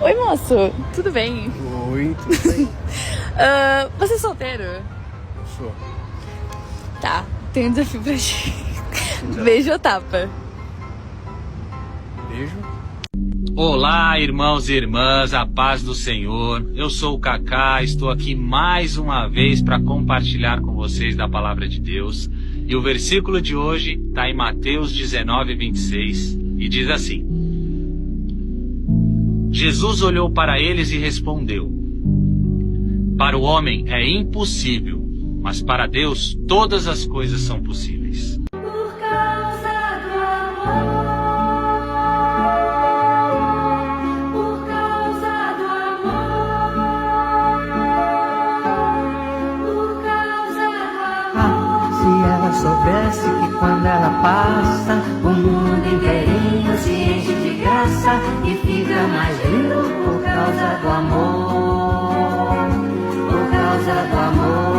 Oi, moço, tudo bem? Oi, tudo bem? Você é solteiro? Sou. Tá, tem um desafio pra ti. Beijo ou tapa? Beijo. Olá, irmãos e irmãs, a paz do Senhor. Eu sou o Kaká, estou aqui mais uma vez para compartilhar com vocês da palavra de Deus. E o versículo de hoje está em Mateus 19:26 e diz assim: Jesus olhou para eles e respondeu: para o homem é impossível, mas para Deus todas as coisas são possíveis. Por causa do amor, por causa do amor, por causa do amor. Se ela soubesse que quando ela passa, o mundo inteirinho se enche de graça e fica mais lindo por causa do amor, por causa do amor.